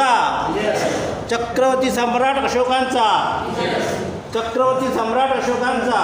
अशोकांचा, चक्रवर्ती सम्राट अशोकांचा, चक्रवर्ती सम्राट अशोकांचा.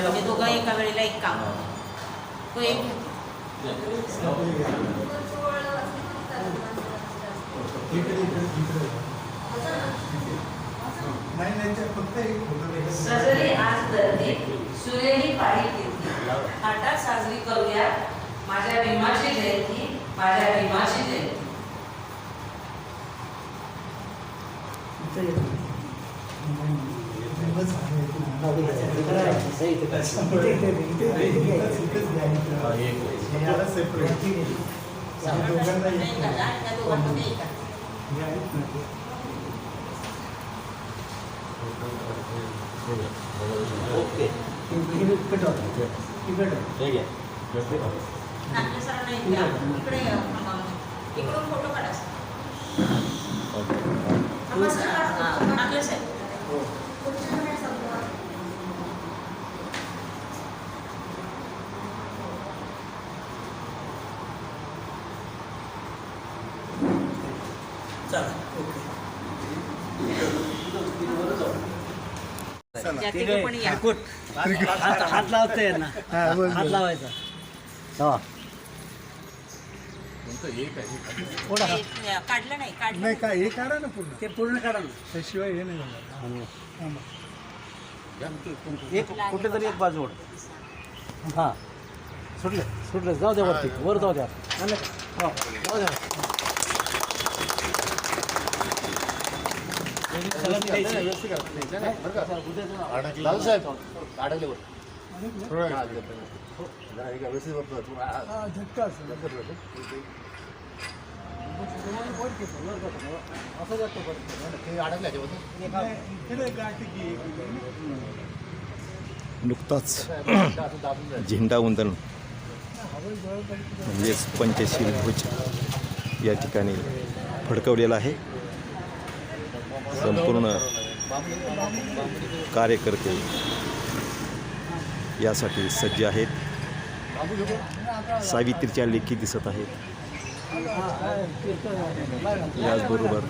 म्हणजे दोघं एका वेळेला एक काम तो एक सजरी आज धरते सुरेली पाळी घेतली आता साजरी करूया माझ्या भीमाची जयंती माझ्या भीमाची जयंती. इकडून फोटो काढा हात लावतोय ना, हात लावायचा. काढलं नाही नाही का हे काढा ना पूर्ण, ते पूर्ण काढा ना. त्याशिवाय हे नाही होणार. एक कुठे तरी एक बाजू ओढ. हां सुटले सुटले, जाऊ द्या वरती, वर जाऊ द्या. जाऊ द्या. झटका असेल. नुकताच झेंडावंदन म्हणजेच पंचशील ध्वज या ठिकाणी फडकवलेला आहे. संपूर्ण कार्यकर्ते यासाठी सज्ज आहेत. सावित्रीच्या लेखी दिसत आहेत. याचबरोबर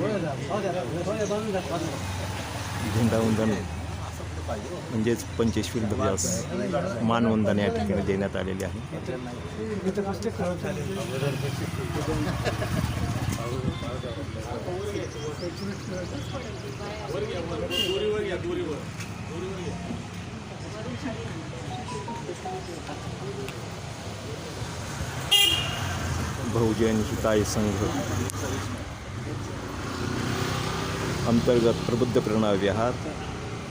झेंडावंदन म्हणजेच पंचेश्वर ध्वजास मानवंदन या ठिकाणी देण्यात आलेली आहे. बहुजन हिताय संघ अंतर्गत Prabuddha Prerna Vihar,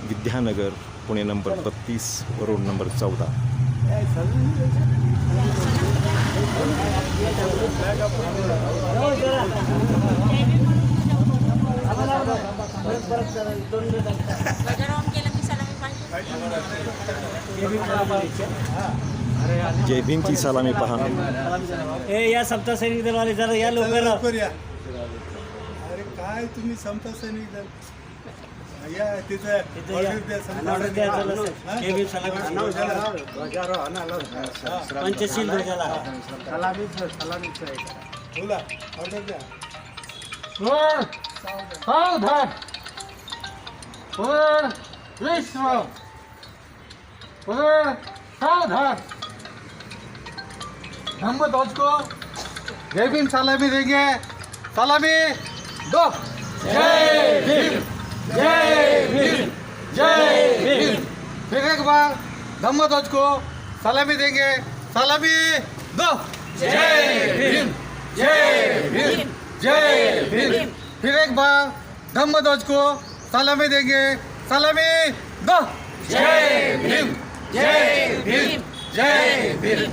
Vidyanagar, Pune number 32, road number 14. जय भीमची सलामी पहा. या सप्ताह सैनिक दलवाले जरा या लवकर. लवकर या. अरे काय तुम्ही समता सैनिक दल या तिथं order द्या, समता ऑर्डर द्या सैनिक चला दल. सर. हा? हे बी पंचशील ध्वजाला बोला ऑर्डर द्या. सावधान विश्राम सावधान धम्मध्वज को जय भीम सलामी देंगे. सलामी दो. जय भीम जय भीम जय भीम. फिर एक बार धम्मध्वज को सलामी देंगे. सलामी दो. जय भीम जय भीम जय भीम. फिर एक बार धम्मध्वज को सलामी देंगे. सलामी दो. जय भीम जय भीम जय भीम.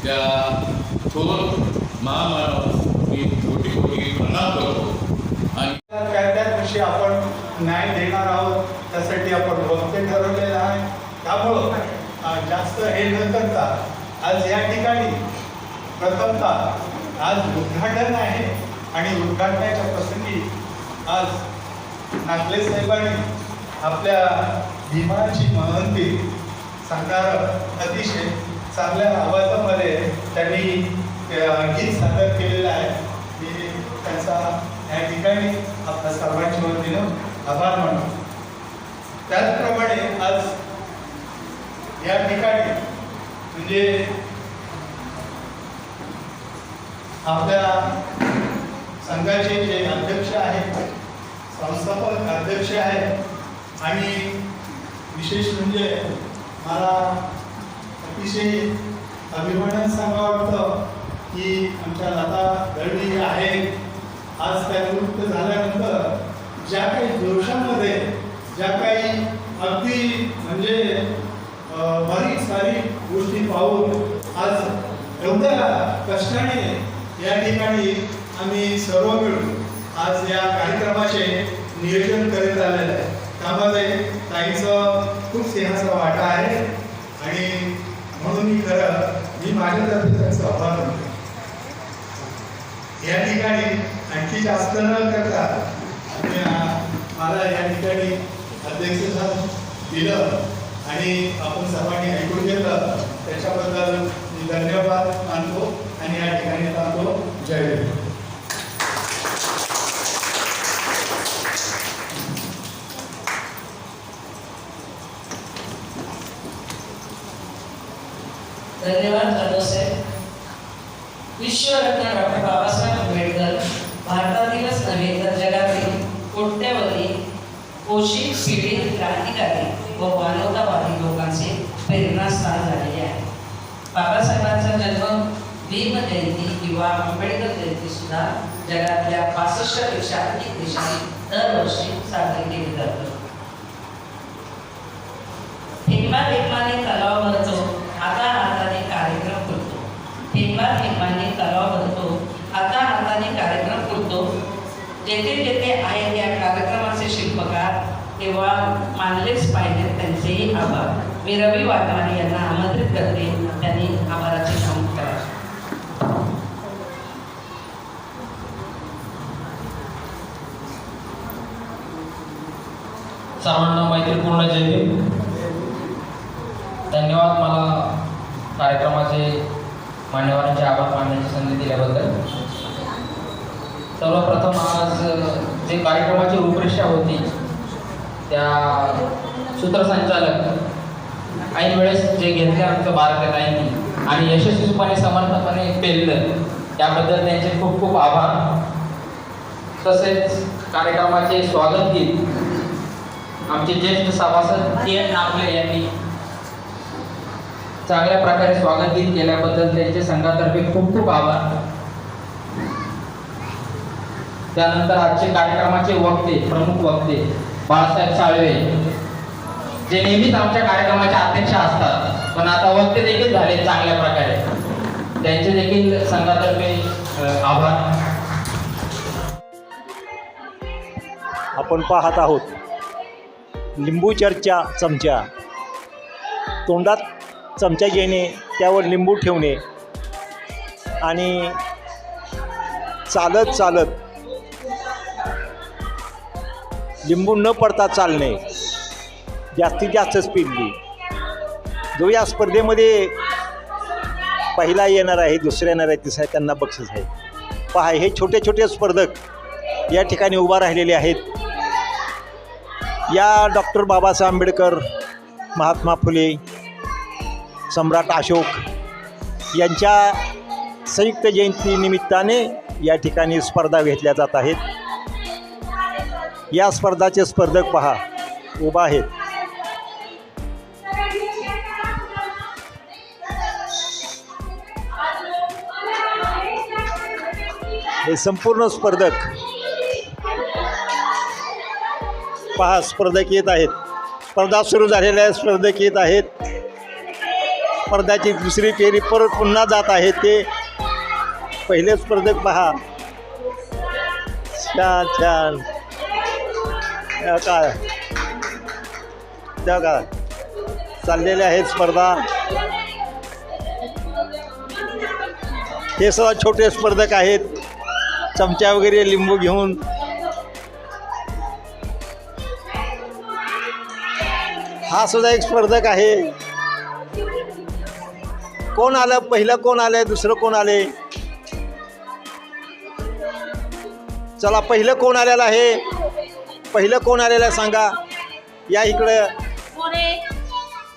त्या थोर महामानव मी कोटी कोटी प्रणाम करतो. आणि त्या दिवशी आपण न्याय देणार आहोत, त्यासाठी आपण वक्ते ठरवलेलं आहे. त्यामुळं जास्त हे न करता आज या ठिकाणी प्रथमतः आज उद्घाटन आहे आणि उद्घाटनाच्या प्रसंगी आज नागले साहेबांनी आपल्या भीमाची महंती सांगणारं अतिशय चांगल्या आवाजामध्ये त्यांनी गीत सादर केलेलं आहे. मी त्यांचा या ठिकाणी आपल्या सर्वांच्या वतीनं आभार मानतो. त्याचप्रमाणे आज या ठिकाणी म्हणजे आपल्या संघाचे जे अध्यक्ष आहेत, संस्थापक अध्यक्ष आहेत आणि विशेष म्हणजे मला अतिशय अभिमानानं सांगावं वाटतं की आमच्या लता दळवी आहेत. आज त्या निवृत्त झाल्यानंतर ज्या काही जोशामध्ये ज्या काही अगदी म्हणजे बारीक सारीक गोष्टी पाहून आज एवढ्या कष्टाने या ठिकाणी आम्ही सर्व मिळून आज या कार्यक्रमाचे नियोजन करीत आलेलं आहे. त्यामध्ये ताईचं खूप सिंहाचा वाटा आहे आणि म्हणून मी माझ्यातर्फे त्यांचा आभार मानतो. या ठिकाणी आणखी जास्त न करता मला या ठिकाणी अध्यक्षस्थान दिलं आणि आपण सर्वांनी ऐकून घेतलं त्याच्याबद्दल मी धन्यवाद मानतो आणि या ठिकाणी थांबतो. जय भीम. धन्यवाद जाधवसाहेब. विश्वरत्न डॉक्टर बाबासाहेब आंबेडकर भारतातीलच नव्हे तर जगातील कोट्यवधी पोषित पीडित क्रांतिकारी व मानवतावादी लोकांचे प्रेरणास्थान झालेले आहे. बाबासाहेबांचा जन्म भीम जयंती किंवा आंबेडकर जयंती सुद्धा जगातल्या 65 पेक्षा अधिक देशांत दरवर्षी साजरी केली जाते. थेंबाने तलाव भरतो, हाताने कार्यक्रम करतो. थेंबाने तलाव भरतो, हाताने कार्यक्रम करतो. जेथे जेथे आहेत या कार्यक्रमाचे शिल्पकार तेव्हा मानलेच पाहिजे त्यांचेही आभार. मी रवी वाघमारे यांना आमंत्रित करते, त्यांनी आभाराचे काम करावे. सर्वांना मैत्रीपूर्ण जय भीम. धन्यवाद मला कार्यक्रमाचे मान्यवरांचे आभार मानण्याची संधी दिल्याबद्दल. सर्वप्रथम आज जे कार्यक्रमाची रूपरेषा होती त्या सूत्रसंचालक ऐन वेळेस जे घेतले आमचं बारकताईंनी आणि यशस्वीपणे समर्थपणे पेललं त्याबद्दल त्यांचे खूप खूप आभार. तसेच कार्यक्रमाचे स्वागत गीत आमचे ज्येष्ठ सभासद TN नागले यांनी चांगल्या प्रकारे स्वागत गीत केल्याबद्दल त्यांचे संघातर्फे खूप खूप आभार. त्यानंतर आजचे कार्यक्रमाचे वक्ते प्रमुख वक्ते बाळासाहेब साळवे जे नेहमीच आमच्या कार्यक्रमाचे अध्यक्ष असतात पण आता वक्ते देखील झाले चांगल्या प्रकारे त्यांचे देखील संघातर्फे आभार. आपण पाहत आहोत लिंबू चर्चा चमचा. तोंडात चमचा घेणे त्यावर लिंबू ठेवणे आणि चालत चालत लिंबू न पडता चालणे जास्तीत जास्त स्पीडली. जो या स्पर्धेमध्ये पहिला येणार आहे दुसरा येणार आहे तिसरा त्यांना बक्षीस आहे. पहा हे छोटे छोटे स्पर्धक या ठिकाणी उभा राहिलेले आहेत. या डॉक्टर बाबासाहेब आंबेडकर महात्मा फुले सम्राट अशोक यांच्या संयुक्त जयंतीनिमित्ताने या ठिकाणी स्पर्धा घेतल्या जात आहेत. या स्पर्धाचे स्पर्धक पहा उभा आहेत. हे संपूर्ण स्पर्धक पहा स्पर्धक येत आहेत. स्पर्धा सुरू झालेल्या स्पर्धक येत आहेत. स्पर्धाची दुसरी फेरी परत पुन्हा जात आहेत. ते पहिले स्पर्धक पहा छान छान काय त्या का चाललेल्या आहेत स्पर्धा. हे सर्व छोटे स्पर्धक आहेत चमचा वगैरे लिंबू घेऊन. हा सुद्धा एक स्पर्धक आहे. कोण आलं पहिलं कोण आलंय दुसरं कोण आले चला पहिलं कोण आलेलं आहे पहिलं कोण आलेलं आहे सांगा. या इकडं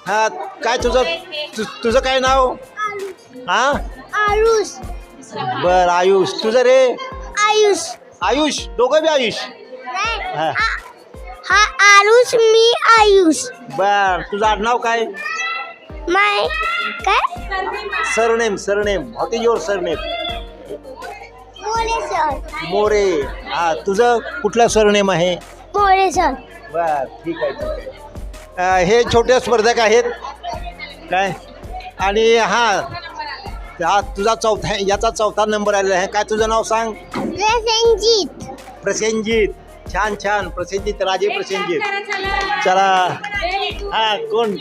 हा काय तुझं काय नाव हा आयुष. बर आयुष. तुझं रे आयुष. आयुष दोघं बी आयुष. हा हा आरुष मी आयुष. बर तुझं आडनाव काय माय काय surname what is your surname More sir. More. हा तुझं कुठलं सरनेम आहे मोरे सर. बर ठीक आहे. हे छोटे स्पर्धक आहेत काय आणि हा तुझा चौथा याचा चौथा नंबर आलेला आहे. काय तुझं नाव सांग प्रसेनजीत. प्रसेनजीत. छान छान प्रसेनजीत राजे प्रसेनजीत. चला हा कोण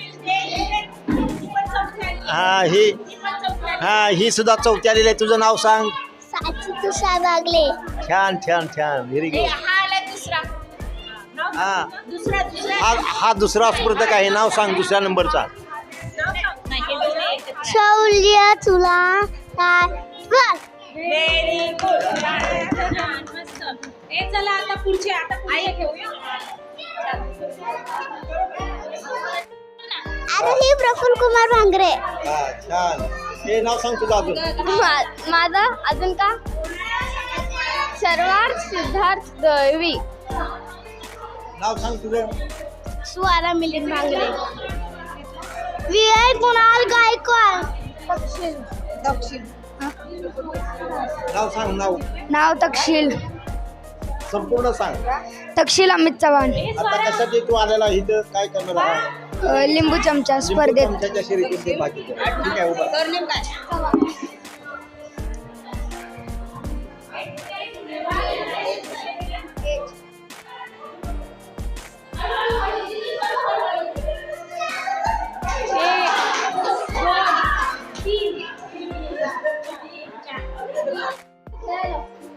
ही सुद्धा चौथी आलेली आहे. तुझं नाव सांग साची तुषार बागले. छान छान छान व्हेरी गुड. हा दुसरा स्पर्धक आहे. नाव सांग दुसऱ्या नंबरचा शौर्य तुला व्हेरी गुड. चला आता पुढचे घेऊया. आता ही प्रफुल्ल कुमार भांगरे. छान. हे नाव सांग तुझं अजून. माझं अजून का सर्वार्थ सिद्धार्थ दळवी. नाव सांग तुझं. सुवारा मिलिंद भांगरे. विजय कुणाल गायकवाड. दक्षिण. नाव सांग नाव तक्षिल. संपूर्ण सांग. तक्षिल अमित चव्हाण. आता कशासाठी तू आलेला इथं काय करणार आहे लिंबू चमचा स्पर्धेत. चमच्याच्या शर्यतीत बाकी ठीक आहे उभा.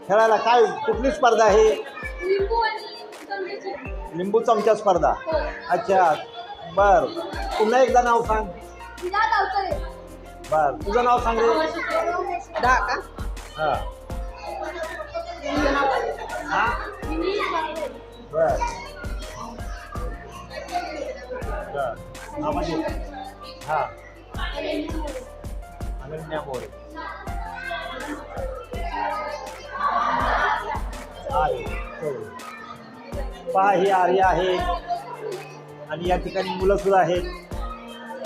खेळायला काय कुठली स्पर्धा आहे लिंबू चमचा स्पर्धा. अच्छा बर पुन्हा एकदा नाव सांग. बर तुझं नाव सांग रे. हां बर हा अनन्या मोरे पहा ही आर्या आहे आणि या ठिकाणी मुलं सुद्धा आहेत.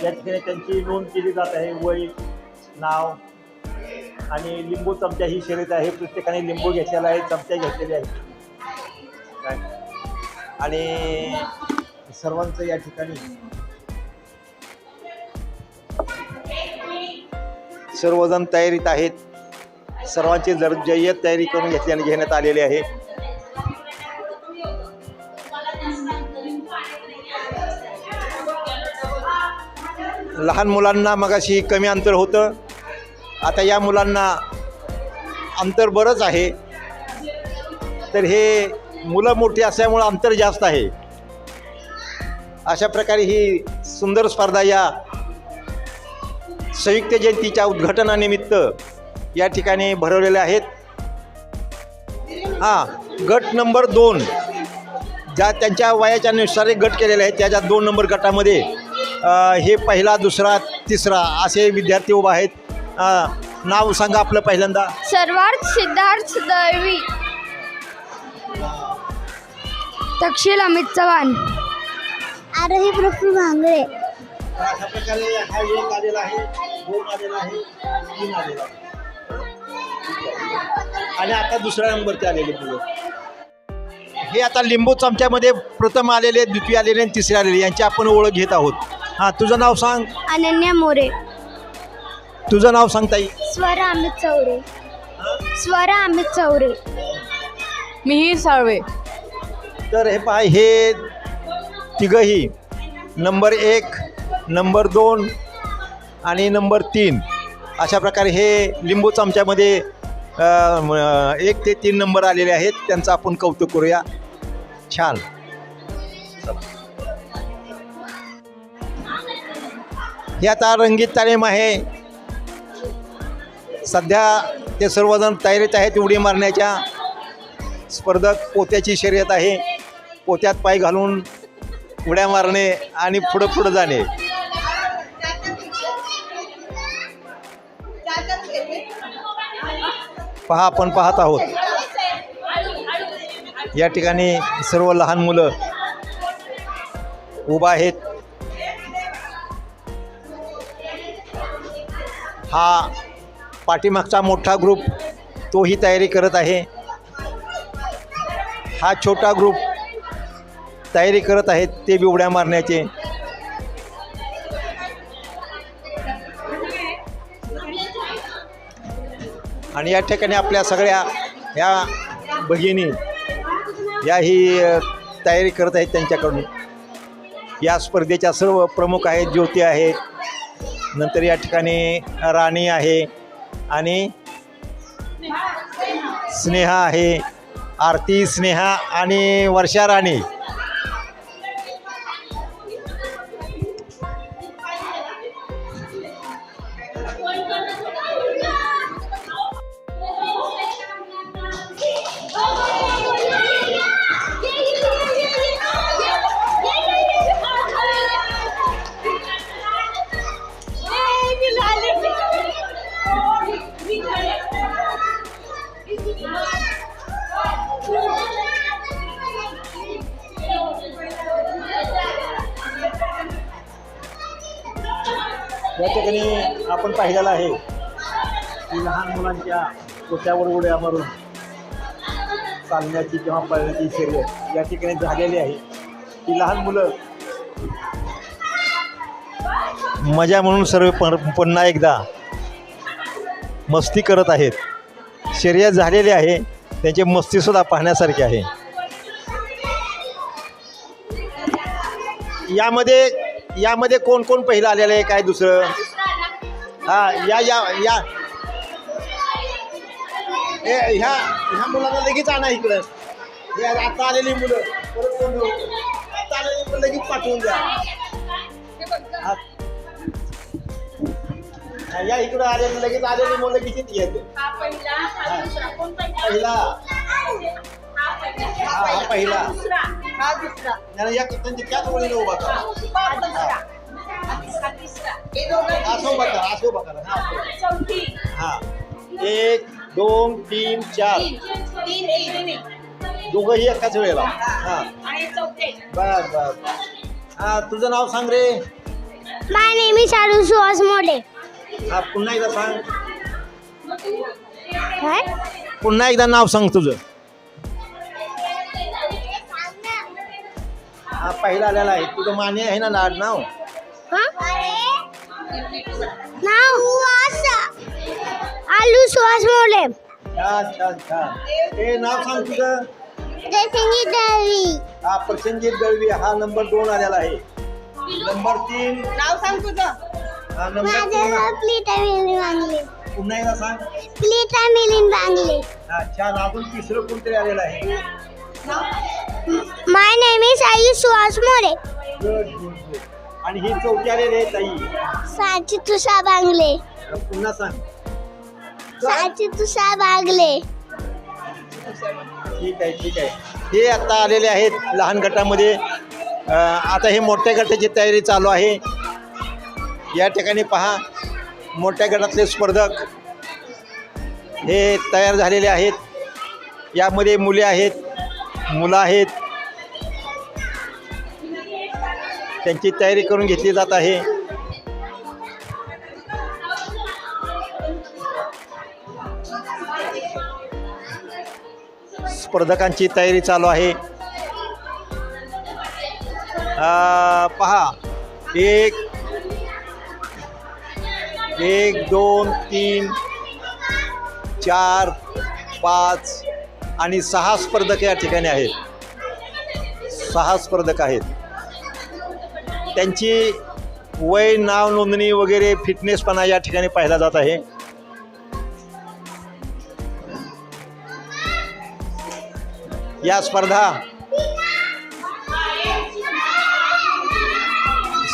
या ठिकाणी त्यांची नोंद केली जात आहे, वय, नाव आणि लिंबू चमचा ही शर्यत आहे. प्रत्येकाने लिंबू घेतलेला आहे, चमचा घेतलेले आहे आणि सर्वांचं या ठिकाणी सर्वजण तयारीत आहेत. सर्वांची जय्यत तयारी करून घेण्यात आलेली आहे. लहान मुलांना मगाशी कमी अंतर होतं, आता या मुलांना अंतर बरंच आहे. तर हे मुलं मोठी असल्यामुळं अंतर जास्त आहे. अशा प्रकारे ही सुंदर स्पर्धा या संयुक्त जयंतीच्या उद्घाटनानिमित्त या ठिकाणी भरवलेल्या आहेत. गट नंबर 2 ज्या त्यांच्या वयाच्या नुसार गट केलेले आहेत, त्याच्या 2 नंबर गटामध्ये हे पहिला, दुसरा, तिसरा असे विद्यार्थी उभा आहेत. नाव सांगा आपलं पहिल्यांदा. सर्वार्थ सिद्धार्थ दळवी. तक्षशिल अमित चव्हाण. आरोही पृथ्वी भांगरे. अशा प्रकारे हा 1 आलेला आहे, 2 आलेला आहे, 3 आलेला आहे आणि आता दुसऱ्या नंबरचे आलेले मुलं. हे आता लिंबू चमच्यामध्ये प्रथम आलेले, द्वितीय आलेले आणि तिसरे आलेले यांची आपण ओळख घेत आहोत. तुझं नाव सांग. अनन्या मोरे. तुझं नाव सांग ताई. स्वरा अमित चौरे. स्वरा अमित चौरे. मिहीर साळवे. तर हे पहा, हे तिघंही नंबर 1, नंबर 2 आणि नंबर 3 अशा प्रकारे हे लिंबू चमच्यामध्ये 1 ते 3 नंबर आलेले आहेत. त्यांचं आपण कौतुक करूया. छान. हे आता रंगीत तालीम आहे. सध्या ते सर्वजण तयारीत आहेत उडी मारण्याच्या. स्पर्धक पोत्याची शर्यत आहे. पोत्यात पाय घालून उड्या मारणे आणि पुढं जाणे. पहा, आपण पाहत आहोत या ठिकाणी सर्व लहान मुलं उभा आहेत. हा पाठीमागचा मोठा ग्रुप तोही तयारी करत आहे. हा छोटा ग्रुप तयारी करत आहेत ते बी उड्या मारण्याचे. आणि या ठिकाणी आपल्या सगळ्या ह्या भगिनी याही तयारी करत आहेत त्यांच्याकडून. या स्पर्धेच्या सर्व प्रमुख आहेत. ज्योती आहेत, नंतर या ठिकाणी राणी आहे आणि स्नेहा आहे, आरती, स्नेहा आणि वर्षा राणी. या ठिकाणी आपण पाहिलेलं आहे की लहान मुलांच्या पोत्यावर उड्या मारून चालण्याची किंवा पळण्याची शर्यत या ठिकाणी झालेली आहे. की लहान मुलं मजा म्हणून सर्व पुन्हा एकदा मस्ती करत आहेत. शर्यत झालेली आहे, त्यांची मस्तीसुद्धा पाहण्यासारखी आहे. यामध्ये कोण कोण पहिलं आलेलं आहे, काय दुसरं? या या या ह्या मुलांना लगेच आणा इकडं. आता आलेली मुलं परत कोण आता आलेली मुलं लगेच पाठवून द्या. या इकडं आलेली लगेच आलेली मुलं लगेच घ्यायचं. पहिला नाही, या त्यांच्या त्याच वळीने उभा करा. असं उभा करा, असं उभा करा. हा 1 2 3 4 दोघंही एकाच वेळेला. हा बर बर. हा तुझं नाव सांग रे. माय नेम इज शारू सुहास मोडे. हा पुन्हा एकदा सांग. काय? पुन्हा एकदा नाव सांग तुझं. हा पहिला आलेला आहे तुझं. माने आहे ना नाव. नाव आलू सुहास मोडे. छान छान छान. हे नाव सांग तुझं. जयसिंगी दळवी. हा प्रसंजित दळवी. हा नंबर 2 आलेला आहे. नंबर 3 नाव सांग तुझं. हा नंबर माझं 3 नाव प्लीता मिलिंद बांगले. पुन्हा एकदा सांग. प्लीता मिलिंद बांगले. हा छान. अजून तिसरं कोणतरी आलेलं आहे. My name is I Suhas Mode. Good good good. आणि ही चौथी आलेली आहे ताई. साची तुषा बांगले. पुन्हा सांग. साची तुषा बांगले. ठीक आहे ठीक आहे. हे आता आलेले आहेत लहान गटामध्ये. आता हे मोठ्या गटाची तयारी चालू आहे. या ठिकाणी पहा मोठ्या गटातले स्पर्धक हे तयार झालेले आहेत. यामध्ये मुले आहेत, मुलं आहेत. त्यांची तयारी करून घेतली जात आहे. स्पर्धकांची तयारी चालू आहे. पहा 1 2 3 4 5 आणि 6 स्पर्धक या ठिकाणी आहेत. 6 स्पर्धक आहेत. त्यांची वय, नाव नोंदणी वगैरे फिटनेसपणा या ठिकाणी पाहिला जात आहे. या स्पर्धा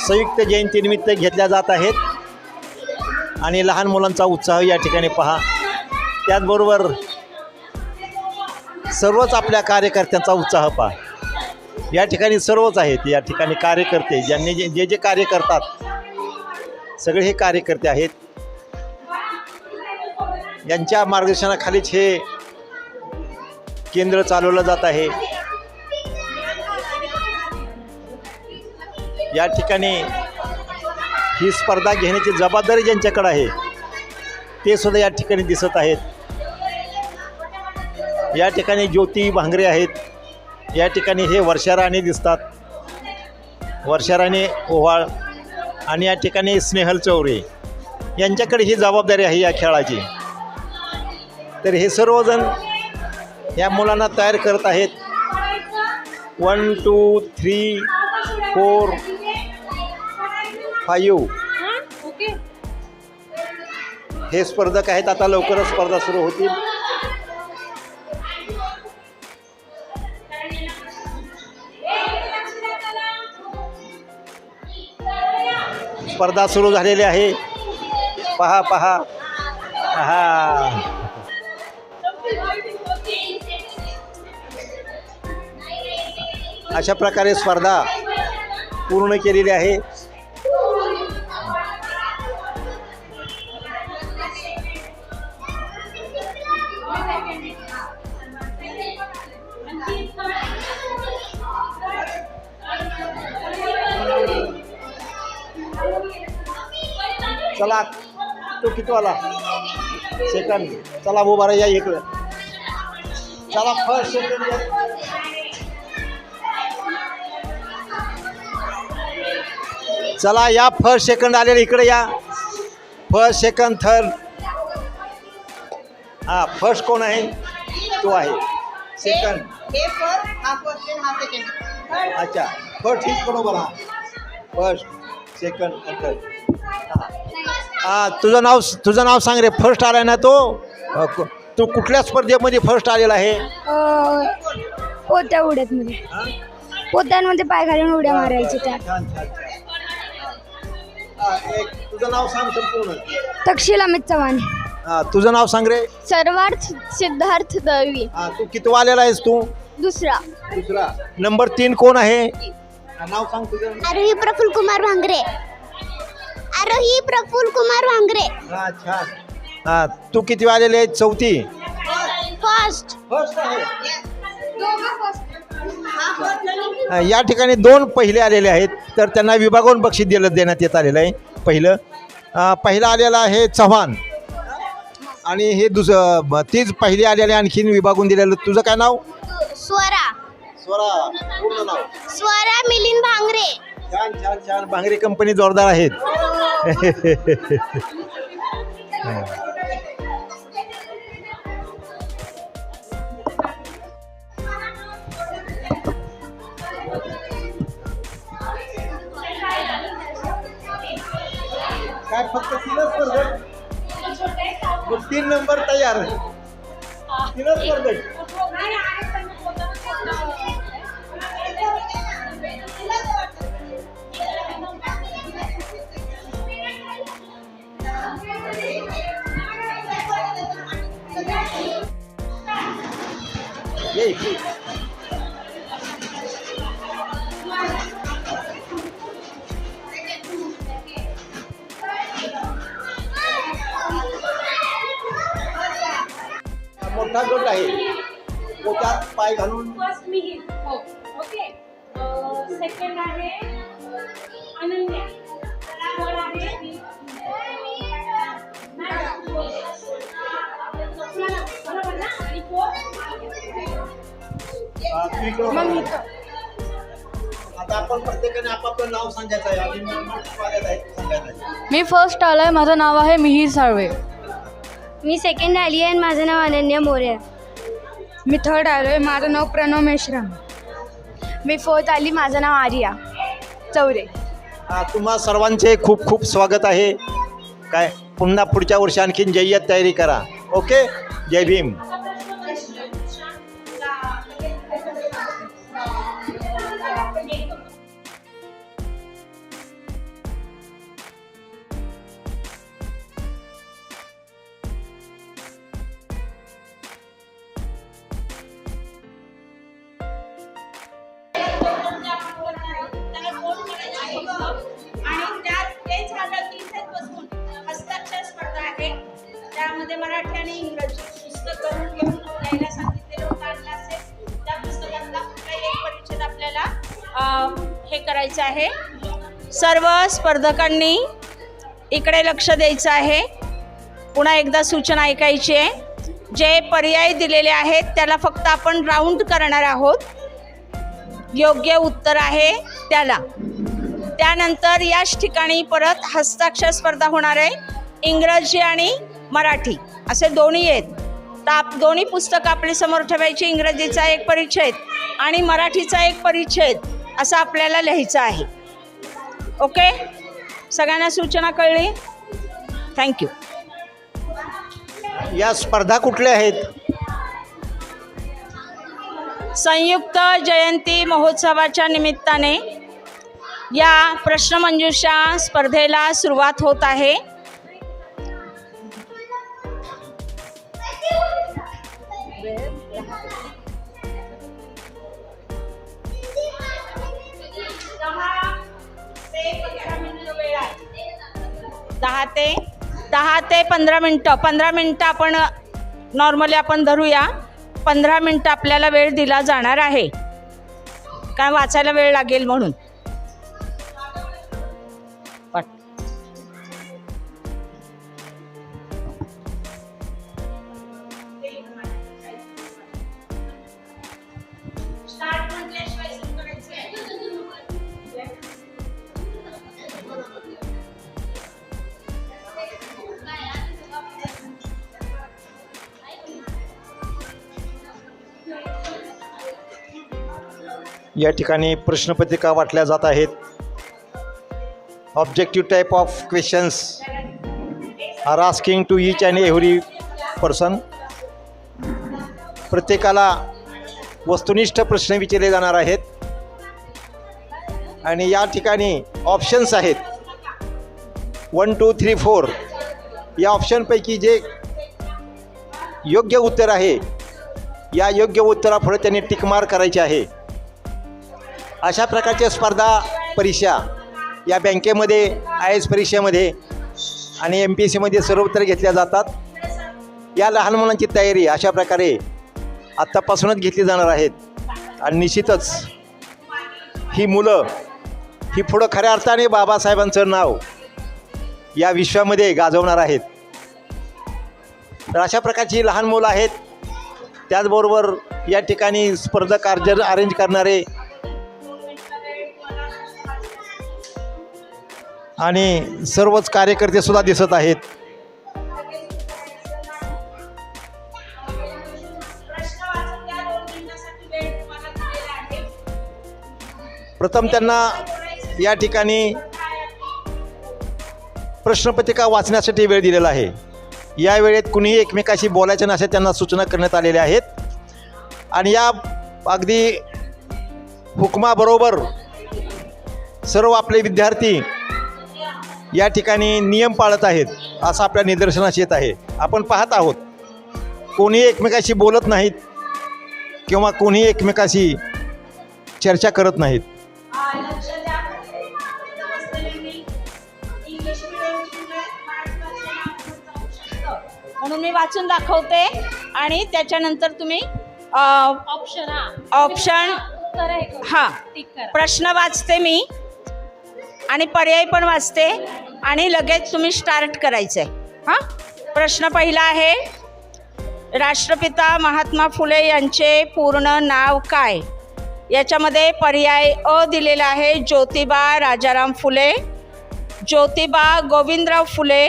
संयुक्त जयंतीनिमित्त घेतल्या जात आहेत आणि लहान मुलांचा उत्साह या ठिकाणी पहा. त्याचबरोबर सर्वच आपल्या कार्यकर्त्यांचा उत्साह पहा. या ठिकाणी सर्वच आहेत. या ठिकाणी कार्यकर्ते ज्यांनी जे जे कार्य करतात सगळे हे कार्यकर्ते आहेत. यांच्या मार्गदर्शनाखालीच हे केंद्र चालवलं जात आहे. या ठिकाणी ही स्पर्धा घेण्याची जबाबदारी ज्यांच्याकडे आहे ते सुद्धा या ठिकाणी दिसत आहेत. या ठिकाणी ज्योती भांगरे आहेत. या ठिकाणी हे वर्षा राणे दिसतात. वर्षा राणे ओव्हाळ. आणि या ठिकाणी स्नेहल चौरे यांच्याकडे ही जबाबदारी आहे या खेळाची. तर हे सर्वजण या मुलांना तयार करत आहेत. 1 2 3 4 5 हे स्पर्धक आहेत. आता लवकरच स्पर्धा सुरू होतील. स्पर्धा सुरू झालेली आहे. पहा पहा. हा अशा प्रकारे स्पर्धा पूर्ण केलेली आहे. चला तो किती वाला सेकंड. चला उभा राहा. या इकडं. चला फर्स्ट सेकंड. चला या फर्स्ट सेकंड आलेले इकडे या. First second third. हां फर्स्ट कोण आहे? तो आहे. सेकंड. अच्छा फर्स्ट हीच बरोबर. हा फर्स्ट सेकंड थर्ड. हां तुझं नाव सांग रे. फर्स्ट आला ना तो. तू कुठल्या स्पर्धेमध्ये फर्स्ट आलेला आहे? पोत्या उड्यातमध्ये. पोत्यांमध्ये पाय घालून उड्या मारायच्या त्या. छान छान छान. तुझं नाव सांग संपूर्ण. तक्षशिला अमित चव्हाण. तुझं नाव सांग रे. सर्वार्थ सिद्धार्थ दळवी. तू किती आलेला आहेस तू? दुसरा. दुसरा. नंबर 3 कोण आहे? नाव सांग तुझं. आरोही प्रफुल्ल कुमार भांगरे. आरोही प्रफुल्ल कुमार भांगरे. छान. तू किती आलेले आहे? चौथी. फर्स्ट. या ठिकाणी 2 पहिले आलेले आहेत, तर त्यांना विभागून बक्षीस देण्यात येत आलेलं आहे. पहिलं आलेलं आहे चव्हाण आणि हे तीच पहिली आलेले आणखीन विभागून दिलेलं. तुझं काय नाव? स्वरा. पूर्ण नाव? स्वरा मिलिंद भांगरे. छान छान छान. भांगरे कंपनी जोरदार आहेत. काय फक्त 3च स्पर्धक? 3 नंबर तयार. 3च स्पर्धक. मोठा गट आहे. पोटात पाय घालून. फर्स्ट मिहिर. हो. ओके. सेकंड आहे अनन्या. थर्ड आहे बरोबर ना? आणि फोर्थ आता आपण प्रत्येकाने आपापलं नाव सांगायचं आहे. आधी सांगायचं आहे. मी फर्स्ट आलोय. माझं नाव आहे मिहिर साळवे. मी सेकंड आली आहे आणि माझं नाव अनन्या मोरे. मी थर्ड आलोय. माझं नाव प्रणव मेश्राम. मी फोर्थ आली. माझं नाव आर्या चौरे. तुम्हा सर्वांचे खूप खूप स्वागत आहे. काय पुन्हा पुढच्या वर्षी आणखीन जय्यत तयारी करा. ओके. जय भीम. आणि त्यात ते झालं की इथे बसून हस्ताक्षर स्पर्धा आहे. त्यामध्ये मराठी आणि इंग्रजी पुस्तक करून घेऊन लिहायला सांगितलेलं होतं आणलं असेल. त्या पुस्तकातला कुठलाही एक परिच्छेद आपल्याला हे करायचं आहे. सर्व स्पर्धकांनी इकडे लक्ष द्यायचं आहे. पुन्हा एकदा सूचना ऐकायची आहे. जे पर्याय दिलेले आहेत त्याला फक्त आपण राऊंड करणार आहोत. योग्य उत्तर आहे त्याला. त्यानंतर याच ठिकाणी परत हस्ताक्षर स्पर्धा होणार आहे. इंग्रजी आणि मराठी असे दोन्ही आहेत. तर दोन्ही पुस्तकं आपली समोर ठेवायची. इंग्रजीचा एक परिच्छेद आणि मराठीचा एक परिच्छेद असं आपल्याला लिहायचं आहे. ओके. सगळ्यांना सूचना कळली? थँक्यू. या स्पर्धा कुठल्या आहेत? संयुक्त जयंती महोत्सवाच्या निमित्ताने या प्रश्नमंजुषा स्पर्धेला सुरुवात होत आहे. दहा ते 15 मिनटं. 15 मिनटं आपण नॉर्मली आपण धरूया. 15 मिनटं आपल्याला वेळ दिला जाणार आहे, कारण वाचायला वेळ लागेल म्हणून. या ठिकाणी प्रश्नपत्रिका वाटल्या जात आहेत. Objective type of questions are asking to each and every person. प्रत्येकाला वस्तुनिष्ठ प्रश्न विचारले जाणार आहेत आणि या ठिकाणी ऑप्शन्स आहेत 1 2 3 4. या ऑप्शनपैकी जे योग्य उत्तर आहे. या योग्य उत्तरापुढे त्यांनी टिकमार करायची आहे. अशा प्रकारच्या स्पर्धा परीक्षा या बँकेमध्ये, IAS परीक्षेमध्ये आणि MPSCमध्ये सर्वत्र घेतल्या जातात. या लहान मुलांची तयारी अशा प्रकारे आत्तापासूनच घेतली जाणार आहेत. आणि निश्चितच ही मुलं ही पुढं खऱ्या अर्थाने बाबासाहेबांचं नाव या विश्वामध्ये गाजवणार आहेत. तर अशा प्रकारची लहान मुलं आहेत. त्याचबरोबर या ठिकाणी स्पर्धक अरेंज करणारे आणि सर्वच कार्यकर्ते सुद्धा दिसत आहेत. प्रथम त्यांना या ठिकाणी प्रश्नपत्रिका वाचण्यासाठी वेळ दिलेला आहे. या वेळेत कुणीही एकमेकाशी बोलायचं नसे त्यांना सूचना करण्यात आलेल्या आहेत. आणि या अगदी हुकमाबरोबर सर्व आपले विद्यार्थी या ठिकाणी नियम पाळत आहेत असं आपल्या निदर्शनास येत आहे. आपण पाहत आहोत कोणीही एकमेकाशी बोलत नाहीत किंवा कोणीही एकमेकाशी चर्चा करत नाहीत. म्हणून मी वाचून दाखवते आणि त्याच्यानंतर तुम्ही ऑप्शन हां प्रश्न वाचते मी आणि पर्याय पण वाचते आणि लगेच तुम्ही स्टार्ट करायचं आहे. हां, प्रश्न पहिला आहे, राष्ट्रपिता महात्मा फुले यांचे पूर्ण नाव काय? याच्यामध्ये पर्याय अ दिलेला आहे ज्योतिबा राजाराम फुले, ज्योतिबा गोविंदराव फुले,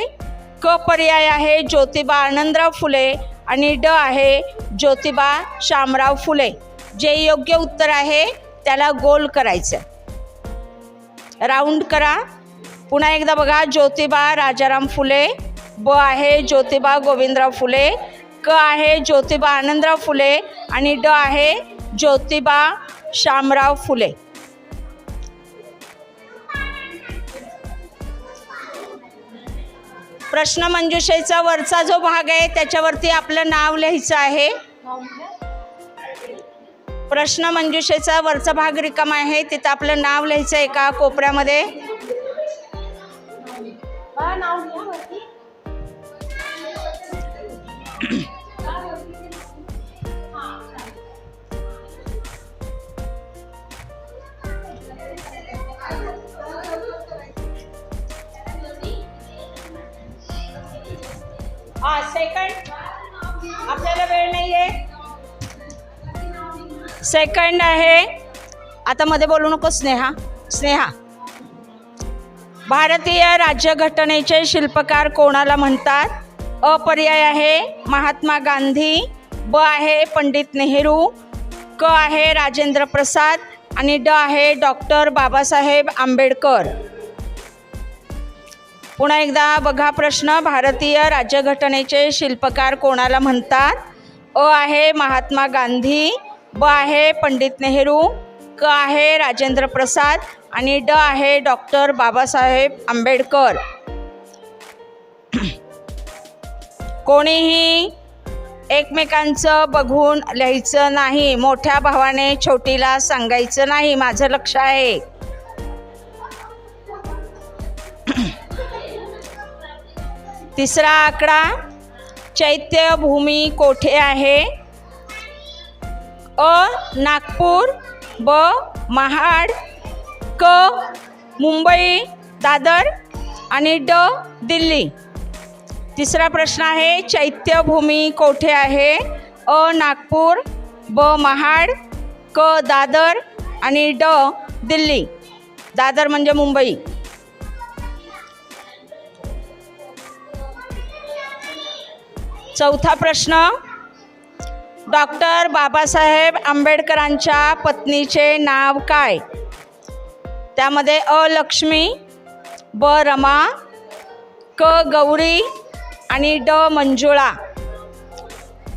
क पर्याय आहे ज्योतिबा आनंदराव फुले आणि ड आहे ज्योतिबा शामराव फुले. जे योग्य उत्तर आहे त्याला गोल करायचं, राऊंड करा. पुन्हा एकदा बघा, ज्योतिबा राजाराम फुले, ब आहे ज्योतिबा गोविंदराव फुले, क आहे ज्योतिबा आनंदराव फुले आणि ड आहे ज्योतिबा शामराव फुले. प्रश्न मंजुषेचा वरचा जो भाग आहे त्याच्यावरती आपलं नाव लिहायचं आहे. प्रश्न मंजुषेचा वरचा भाग रिकामा आहे, तिथं आपलं नाव लिहायचं आहे एका कोपऱ्यामध्ये. सेकंड आपल्याला वेळ नाही आहे. सेकंड आहे, आता मध्ये बोलू नको स्नेहा. भारतीय राज्यघटनेचे शिल्पकार कोणाला म्हणतात? अ पर्याय आहे महात्मा गांधी, ब आहे पंडित नेहरू, क आहे राजेंद्र प्रसाद आणि ड आहे डॉक्टर बाबासाहेब आंबेडकर. पुन्हा एकदा बघा प्रश्न, भारतीय राज्यघटनेचे शिल्पकार कोणाला म्हणतात? अ आहे महात्मा गांधी, ब आहे पंडित नेहरू, क आहे राजेंद्र प्रसाद आणि ड आहे डॉक्टर बाबासाहेब आंबेडकर. कोणीही एकमेकांचं बघून लिहायचं नाही. मोठ्या भावाने छोटीला सांगायचं नाही, माझं लक्ष आहे. तिसरा आकडा, चैत्यभूमी कोठे आहे? अ नागपूर, ब महाड, क मुंबई दादर आणि ड दिल्ली. तिसरा प्रश्न आहे, चैत्यभूमी कोठे आहे? अ नागपूर, ब महाड, क दादर आणि ड दिल्ली. दादर म्हणजे मुंबई. चौथा प्रश्न, डॉक्टर बाबासाहेब आंबेडकरांच्या पत्नीचे नाव काय? त्यामध्ये अ लक्ष्मी, ब रमा, क गौरी आणि ड मंजुळा.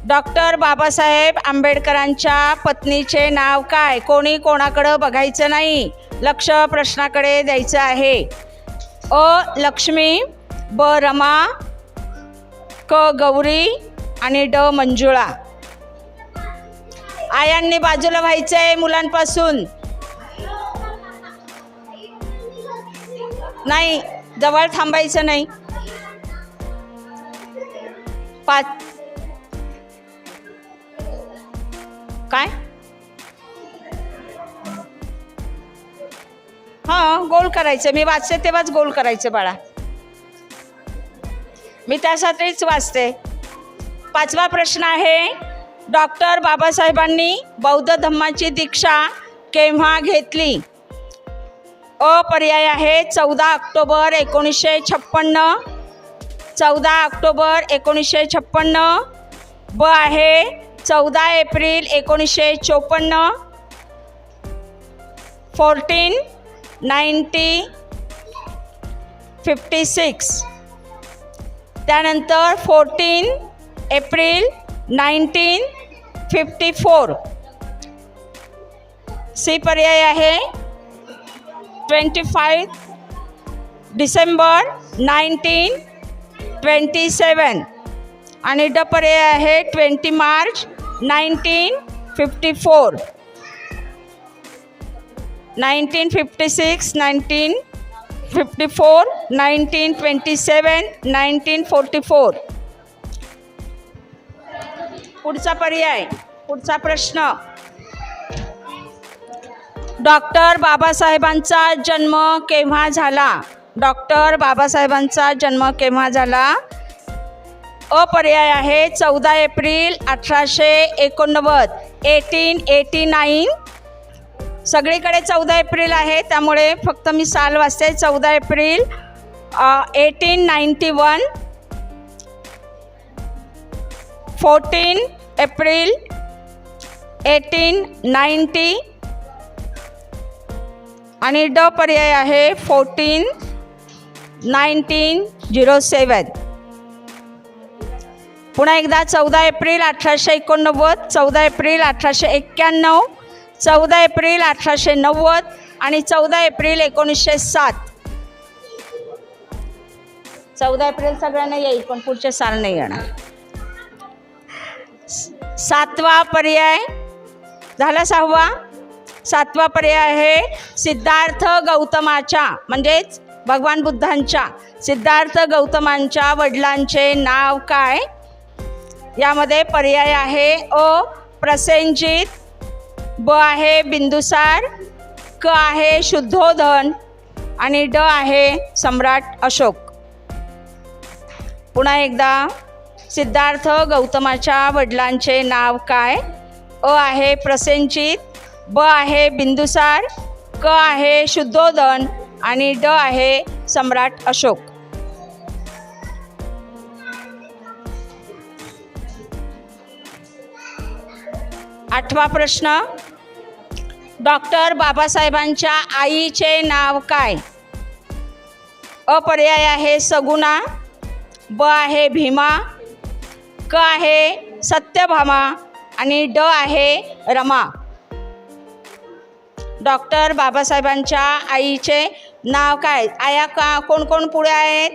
डॉक्टर बाबासाहेब आंबेडकरांच्या पत्नीचे नाव काय? कोणी कोणाकडं बघायचं नाही, लक्ष प्रश्नाकडे द्यायचं आहे. अ लक्ष्मी, ब रमा, क गौरी आणि ड मंजुळा. आयांनी बाजूला व्हायचं आहे मुलांपासून. नाही, जवळ थांबायचं नाही. 5 काय हां, गोल करायचं. मी वाचते तेव्हाच गोल करायचं बाळा. मी त्यासाठीच वाचते. 5वा प्रश्न आहे, डॉक्टर बाबासाहेबांनी बौद्ध धम्माची दीक्षा केव्हा घेतली? अ पर्याय आहे 14 ऑक्टोबर 1956, 14 ऑक्टोबर 1956. ब आहे 14 एप्रिल 1954, 14/90/56. त्यानंतर 14 एप्रिल 1954. सी पर्याय आहे 25 डिसेंबर 1927 आणि ड पर्याय आहे 20 मार्च 1954. 1956, 1954, 1927, 1944. पुढचा पर्याय, पुढचा प्रश्न, डॉक्टर बाबासाहेबांचा जन्म केव्हा झाला? डॉक्टर बाबासाहेबांचा जन्म केव्हा झाला? अ पर्याय आहे 14 एप्रिल 1889, 1889. सगळीकडे 14 एप्रिल आहे, त्यामुळे फक्त मी साल वाचते. 14 एप्रिल 1891, 14 एप्रिल 1890 आणि ड पर्याय आहे 14 1907. पुन्हा एकदा 14 एप्रिल 1889, 14 एप्रिल 1891, 14 एप्रिल 1890 आणि 14 एप्रिल 1907. 14 एप्रिल सगळ्यांना येईल, पण पुढचे साल नाही येणार. 7वा पर्याय झाला. 7वा पर्याय आहे सिद्धार्थ गौतमाच्या, म्हणजेच भगवान बुद्धांच्या, सिद्धार्थ गौतमांच्या वडिलांचे नाव काय? यामध्ये पर्याय आहे अ प्रसेनजित, ब आहे बिंदुसार, क आहे शुद्धोधन आणि ड आहे सम्राट अशोक. पुन्हा एकदा, सिद्धार्थ गौतमाच्या वडिलांचे नाव काय? अ आहे प्रसेनजित, ब आहे बिंदुसार, क आहे शुद्धोधन आणि ड आहे सम्राट अशोक. आठवा प्रश्न, डॉक्टर बाबासाहेबांच्या आईचे नाव काय? अ पर्याय आहे सगुणा, ब आहे भीमा, क आहे सत्यभामा आणि ड आहे रमा. डॉक्टर बाबासाहेबांच्या आईचे नाव काय? आया का कोण कोण पुढे आहेत?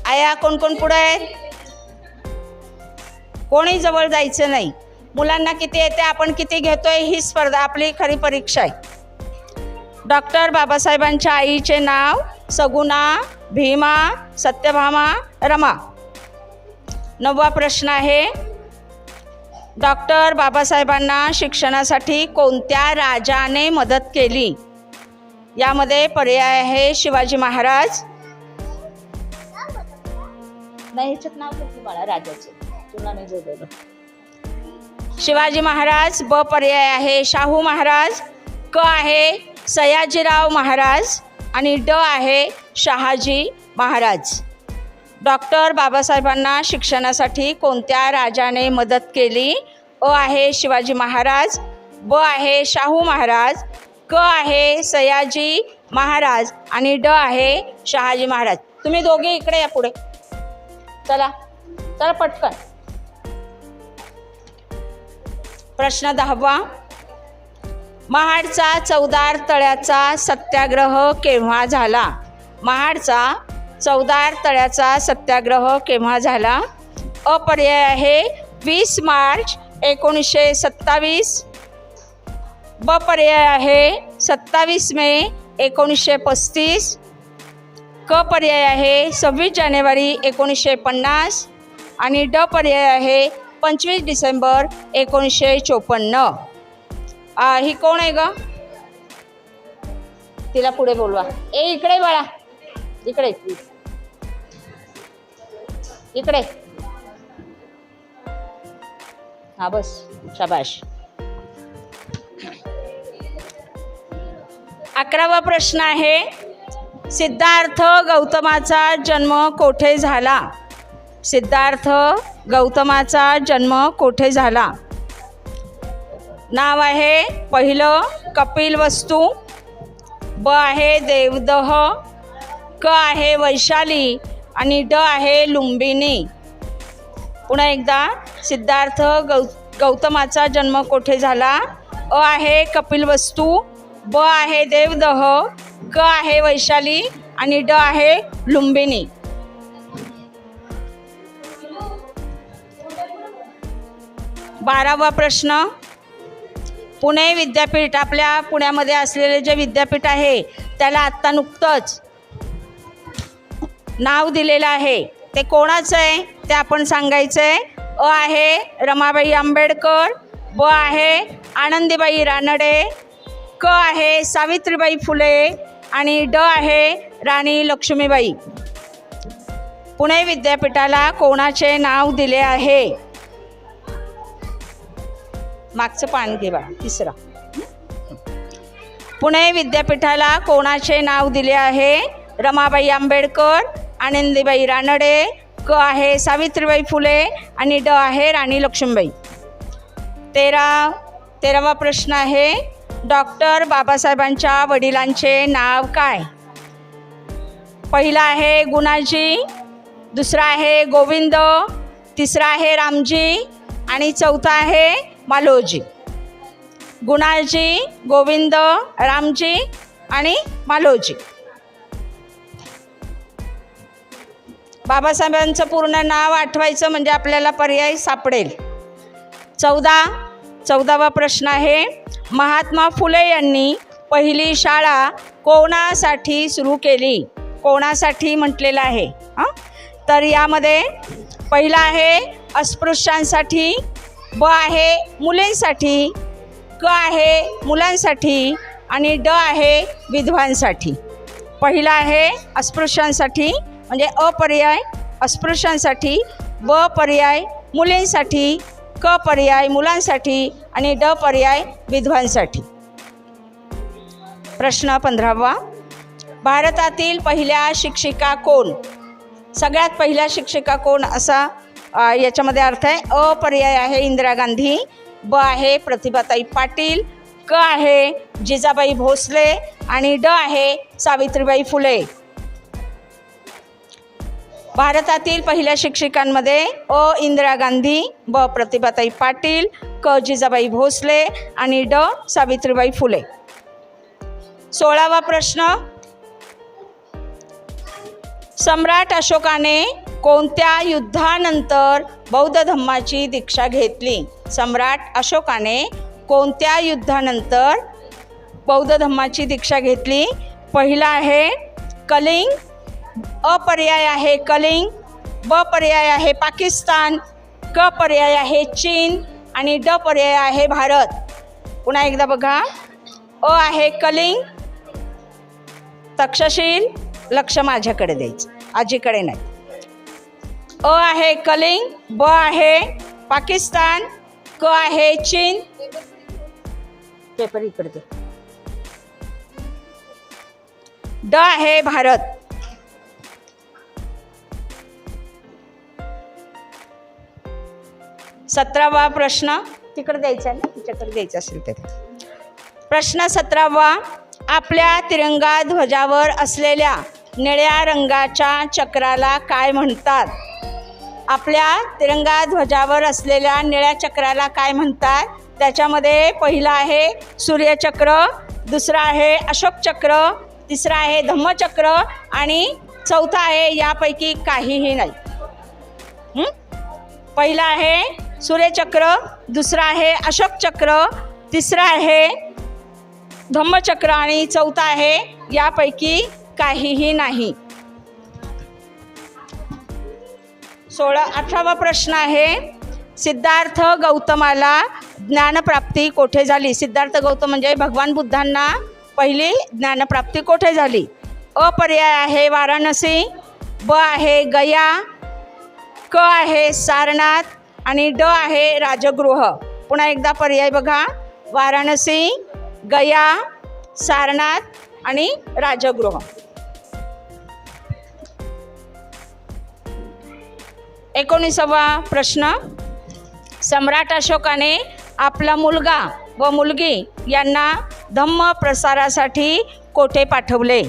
आया कोण कोण पुढे आहेत? कोणी जवळ जायचं नाही. मुलांना किती येते, आपण किती घेतोय, ही स्पर्धा आपली खरी परीक्षा आहे. डॉक्टर बाबासाहेबांच्या आईचे नाव सगुणा, भीमा, सत्यभामा, रमा. 9वा प्रश्न आहे, डॉक्टर बाबासाहेबांना शिक्षणासाठी कोणत्या राजाने मदत केली? यामध्ये पर्याय आहे शिवाजी महाराज, नाही ह्याच्यात नाव घेतलं बाळा राजाचे, तुला नाही जोडलं. शिवाजी महाराज, ब पर्याय आहे शाहू महाराज, क आहे सयाजीराव महाराज आणि ड आहे शहाजी महाराज. डॉक्टर बाबासाहेबांना शिक्षणासाठी कोणत्या राजाने मदत केली? अ आहे शिवाजी महाराज, ब आहे शाहू महाराज, क आहे सयाजी महाराज आणि ड आहे शहाजी महाराज. तुम्ही दोघे इकडे या पुढे, चला चला पटकन. प्रश्न 10वा, महाडचा चौदार तळ्याचा सत्याग्रह केव्हा झाला? महाडचा चौदार तळ्याचा सत्याग्रह केव्हा झाला? अ पर्याय आहे 20 मार्च 1927. ब पर्याय आहे 27 मे 1935. क पर्याय आहे 26 जानेवारी 1950 आणि ड पर्याय आहे 25 डिसेंबर 1954. ही कोण आहे ग? तिला पुढे बोलवा. इकडे बाळा, इकडे इकडे. हा बस, शाबाश. 11वा प्रश्न आहे, सिद्धार्थ गौतमाचा जन्म कोठे झाला? सिद्धार्थ गौतमाचा जन्म कोठे झाला? नाव आहे पहिलं कपिलवस्तू, ब आहे देवदह, क आहे वैशाली आणि ड आहे लुंबिनी. पुन्हा एकदा, सिद्धार्थ गौतमाचा जन्म कोठे झाला? अ आहे कपिलवस्तू, ब आहे देवदह, क आहे वैशाली आणि ड आहे लुंबिनी. बारावा प्रश्न, पुणे विद्यापीठ, आपल्या पुण्यामध्ये असलेले जे विद्यापीठ आहे त्याला आत्ता नुकतंच नाव दिलेलं आहे. ते कोणाचं आहे ते आपण सांगायचं आहे. अ आहे रमाबाई आंबेडकर, ब आहे आनंदीबाई रानडे, क आहे सावित्रीबाई फुले आणि ड आहे राणी लक्ष्मीबाई. पुणे विद्यापीठाला कोणाचे नाव दिले आहे? मागचं पान घे बा. तिसरा, पुणे विद्यापीठाला कोणाचे नाव दिले आहे? रमाबाई आंबेडकर, आनंदीबाई रानडे, क आहे सावित्रीबाई फुले आणि ड आहे राणी लक्ष्मीबाई. 13वा प्रश्न आहे, डॉक्टर बाबासाहेबांच्या वडिलांचे नाव काय? पहिला आहे गुणाजी, दुसरा आहे गोविंद, तिसरा आहे रामजी आणि चौथा आहे मालोजी. गुणाजी, गोविंद, रामजी आणि मालोजी. बाबासाहेबांचं पूर्ण नाव आठवायचं म्हणजे आपल्याला पर्याय सापडेल. 14वा प्रश्न आहे, महात्मा फुले यांनी पहिली शाळा कोणासाठी सुरू केली? कोणासाठी म्हटलेलं आहे? तर यामध्ये पहिला आहे अस्पृश्यांसाठी, ब आहे मुलींसाठी, क आहे मुलांसाठी आणि ड आहे विधवांसाठी. पहिला आहे अस्पृश्यांसाठी म्हणजे अ पर्याय अस्पृश्यांसाठी, ब पर्याय मुलींसाठी, क पर्याय मुलांसाठी आणि ड पर्याय विधवांसाठी. प्रश्न 15वा, भारतातील पहिल्या शिक्षिका कोण? सगळ्यात पहिल्या शिक्षिका कोण असा याच्यामध्ये अर्थ आहे. अ पर्याय आहे इंदिरा गांधी, ब आहे प्रतिभाताई पाटील, क आहे जिजाबाई भोसले आणि ड आहे सावित्रीबाई फुले. भारतातील पहिल्या शिक्षिकांमध्ये अ इंदिरा गांधी, ब प्रतिभाताई पाटील, क जिजाबाई भोसले आणि ड सावित्रीबाई फुले. 16वा प्रश्न, सम्राट अशोकाने कोणत्या युद्धानंतर बौद्ध धम्माची दीक्षा घेतली? सम्राट अशोकाने कोणत्या युद्धानंतर बौद्ध धम्माची दीक्षा घेतली? पहिला आहे कलिंग, अ पर्याय आहे कलिंग, ब पर्याय आहे पाकिस्तान, क पर्याय आहे चीन आणि ड पर्याय आहे भारत. पुन्हा एकदा बघा, अ आहे कलिंग, तक्षशील, लक्ष माझ्याकडे द्यायचं, आजीकडे नाही. अ आहे कलिंग, ब आहे पाकिस्तान, क आहे चीन, पेपर इकडे दे, ड आहे भारत. सतरावा प्रश्न तिकडे द्यायचा आहे ना, तिच्याकडे द्यायचा असेल तर. प्रश्न 17वा, आपल्या तिरंगा ध्वजावर असलेल्या निळ्या रंगाच्या चक्राला काय म्हणतात? आपल्या तिरंगा ध्वजावर असलेल्या निळ्या चक्राला काय म्हणतात? त्याच्यामध्ये पहिला आहे सूर्यचक्र, दुसरा आहे अशोक चक्र, तिसरा आहे धम्मचक्र आणि चौथा आहे यापैकी काहीही नाही. पहिला आहे सूर्यचक्र, दुसरा आहे अशोक चक्र, तिसरा आहे धम्मचक्र आणि चौथा आहे यापैकी काहीही नाही. 18वा प्रश्न आहे सिद्धार्थ गौतमाला ज्ञानप्राप्ती कोठे झाली? सिद्धार्थ गौतम म्हणजे भगवान बुद्धांना पहिली ज्ञानप्राप्ती कोठे झाली? अ पर्याय आहे वाराणसी, ब आहे गया, क आहे सारनाथ आणि ड आहे राजगृह. पुन्हा एकदा पर्याय बघा, वाराणसी, गया, सारनाथ आणि राजगृह. 19वा प्रश्न सम्राट अशोकाने आपला मुलगा व मुलगी यांना धम्म प्रसारासाठी कोठे पाठवले?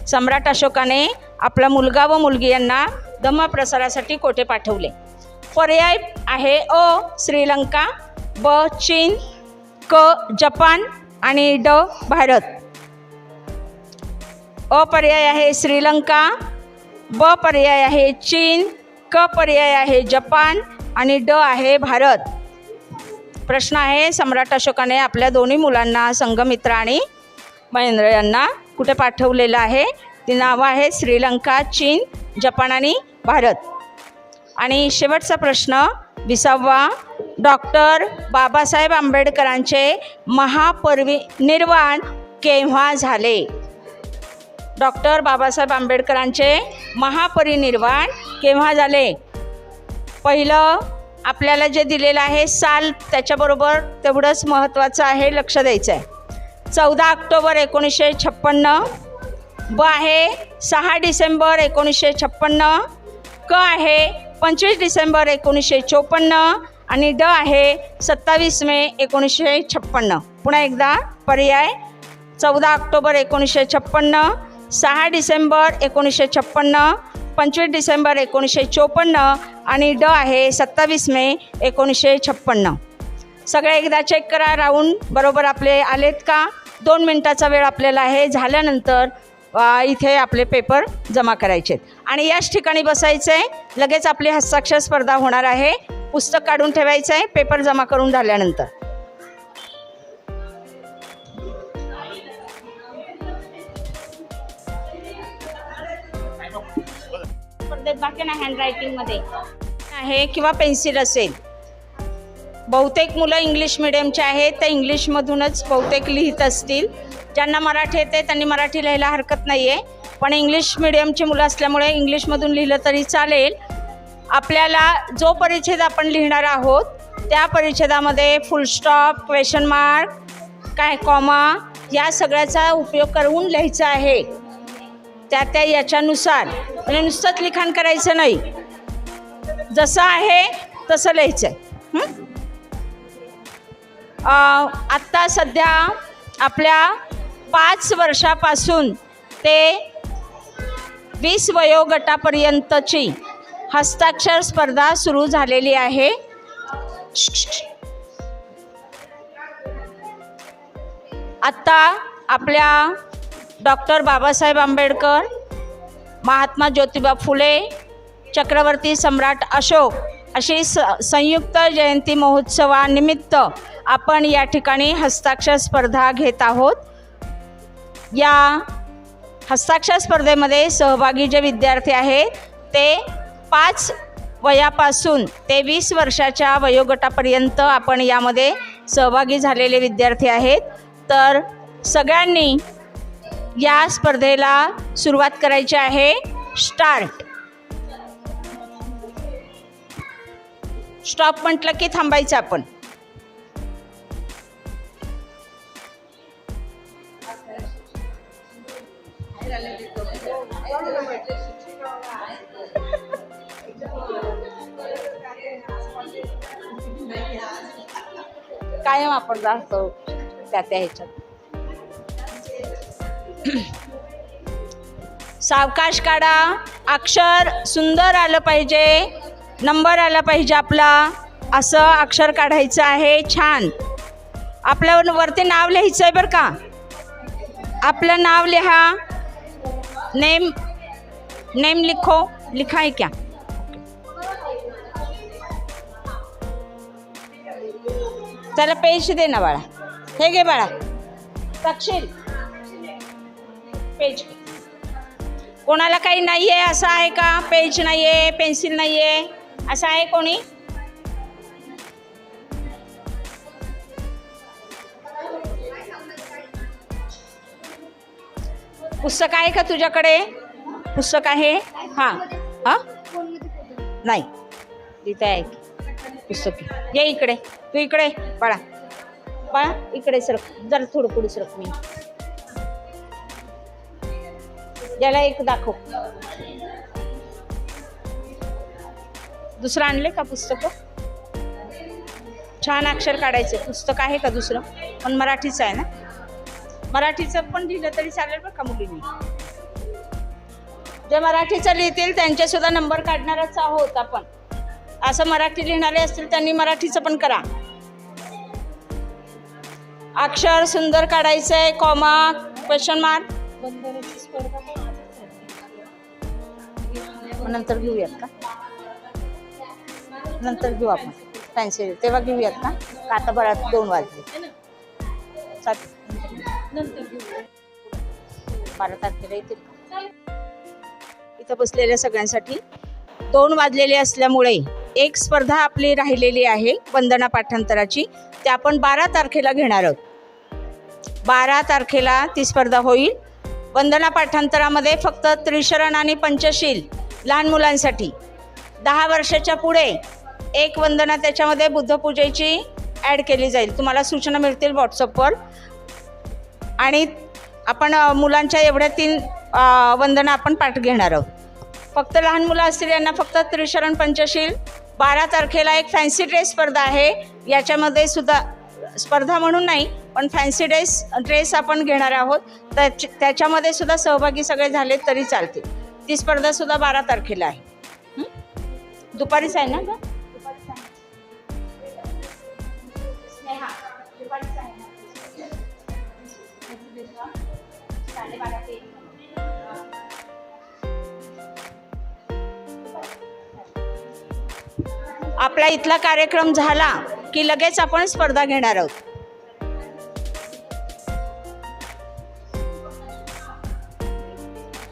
सम्राट अशोकाने आपला मुलगा व मुलगी यांना धम्म प्रसारासाठी कोठे पाठवले? पर्याय आहे अ श्रीलंका, ब चीन, क जपान आणि ड भारत. अ पर्याय आहे श्रीलंका, ब पर्याय आहे चीन, क पर्याय आहे जपान आणि ड आहे भारत. प्रश्न आहे सम्राट अशोकाने आपल्या दोन्ही मुलांना संघमित्रा आणि महेंद्र यांना कुठे पाठवलेलं आहे? ती नावं आहे श्रीलंका, चीन, जपान आणि भारत. आणि शेवटचा प्रश्न 20वा डॉक्टर बाबासाहेब आंबेडकरांचे महापरिनिर्वाण केव्हा झाले? डॉक्टर बाबासाहेब आंबेडकरांचे महापरिनिर्वाण केव्हा झाले? पहिलं आपल्याला जे दिलेलं आहे साल त्याच्याबरोबर तेवढंच महत्त्वाचं आहे, लक्ष द्यायचं आहे. 14 ऑक्टोबर 1956, ब आहे 6 डिसेंबर 1956, क आहे 25 डिसेंबर 1954 आणि ड आहे 27 मे 1956. पुन्हा एकदा पर्याय 14 ऑक्टोबर 1956, 6 डिसेंबर 1956, 25 डिसेंबर 1954 आणि ड आहे 27 मे 1956. सगळे एकदा चेक करा, राऊंड बरोबर आपले आलेत का? 2 मिनटाचा वेळ आपल्याला आहे. झाल्यानंतर इथे आपले पेपर जमा करायचे आणि याच ठिकाणी बसायचं आहे. लगेच आपली हस्ताक्षर स्पर्धा होणार आहे. पुस्तक काढून ठेवायचं आहे पेपर जमा करून झाल्यानंतर. स्पर्धेत बाकी ना हँडरायटिंगमध्ये आहे किंवा पेन्सिल असेल. बहुतेक मुलं इंग्लिश मिडियमचे आहेत, त्या इंग्लिशमधूनच बहुतेक लिहित असतील. ज्यांना मराठी येते त्यांनी मराठी लिहायला हरकत नाही आहे, पण इंग्लिश मिडियमची मुलं असल्यामुळे इंग्लिशमधून लिहिलं तरी चालेल. आपल्याला जो परिच्छेद आपण लिहिणार आहोत त्या परिच्छेदामध्ये फुल स्टॉप, क्वेश्चन मार्क, काय कॉमा या सगळ्याचा उपयोग करून लिहायचं आहे. त्या याच्यानुसार म्हणजे नुसतंच लिखाण करायचं नाही, जसं आहे तसं लिहायचं आहे. आत्ता सध्या आपल्या 5 वर्षापासून ते 20 वयोगटापर्यंतची हस्ताक्षर स्पर्धा सुरू झालेली आहे. आत्ता आपल्या डॉक्टर बाबासाहेब आंबेडकर, महात्मा ज्योतिबा फुले, चक्रवर्ती सम्राट अशोक अशी संयुक्त जयंती महोत्सवानिमित्त आपण या ठिकाणी हस्ताक्षर स्पर्धा घेत आहोत. या हस्ताक्षर स्पर्धेमध्ये सहभागी जे विद्यार्थी आहेत ते 5 वयापासून ते 20 वर्षाच्या वयोगटापर्यंत आपण यामध्ये सहभागी झालेले विद्यार्थी आहेत. तर सगळ्यांनी या स्पर्धेला सुरुवात करायची आहे. स्टार्ट. स्टॉप म्हटलं की थांबायचं आपण. कायम आपण राहतो त्या ह्याच्यात. सावकाश काढा, अक्षर सुंदर आलं पाहिजे, नंबर आला पाहिजे आपला, असं अक्षर काढायचं आहे. छान. आपल्या वरती नाव लिहायचं आहे बरं का. आपलं नाव लिहा. नेम लिखो. लिखा है क्या? त्याला पेज दे ना बाळा. हे घे बाळा, तक्षील पेज. कोणाला काही नाही आहे असं आहे का? पेज नाही आहे, पेन्सिल नाही आहे असं आहे कोणी? पुस्तक आहे का तुझ्याकडे? पुस्तक आहे? हां हां नाही तिथे आहे पुस्तक. ये इकडे, तू इकडे बाळा. बाळा इकडे सरक जरा, थोडं पुढे सरक. मी याला एक दाखव. दुसरं आणले का पुस्तक? छान अक्षर काढायचे. पुस्तक आहे का दुसरं? पण मराठीचं आहे ना? मराठीचं पण लिहिलं तरी चालेल बरं का मुलींनी. जे मराठीचं लिहितील त्यांचे सुद्धा नंबर काढणारच आहोत आपण. असं मराठी लिहिणारे असतील त्यांनी मराठीचं पण करा. अक्षर सुंदर काढायचंय. Comma, question mark. नंतर घेऊयात का? नंतर घेऊ आपण पेन्सिल. तेव्हा घेऊयात का? आता बराच 2 वाजले. 12 तारखेला येतील. इथं बसलेल्या सगळ्यांसाठी 2 वाजलेले असल्यामुळे एक स्पर्धा आपली राहिलेली आहे वंदना पाठांतराची. ते आपण 12 तारखेला घेणार आहोत. 12 तारखेला ती स्पर्धा होईल. वंदना पाठांतरामध्ये फक्त त्रिशरण आणि पंचशील लहान मुलांसाठी. 10 वर्षाच्या पुढे एक वंदना त्याच्यामध्ये बुद्धपूजेची ॲड केली जाईल. तुम्हाला सूचना मिळतील व्हॉट्सअपवर. आणि आपण मुलांच्या एवढ्या 3 वंदना आपण पाठ घेणार आहोत. फक्त लहान मुलं असतील यांना फक्त त्रिशरण पंचशील. 12 तारखेला एक फॅन्सी ड्रेस स्पर्धा आहे. याच्यामध्ये सुद्धा स्पर्धा म्हणून नाही पण फॅन्सी ड्रेस आपण घेणार आहोत. त्याच्यामध्ये सुद्धा सहभागी सगळे झाले तरी चालते. ती स्पर्धा सुद्धा 12 तारखेला आहे. दुपारीच आहे ना ग? आपला इथला कार्यक्रम झाला की लगेच आपण स्पर्धा घेणार आहोत.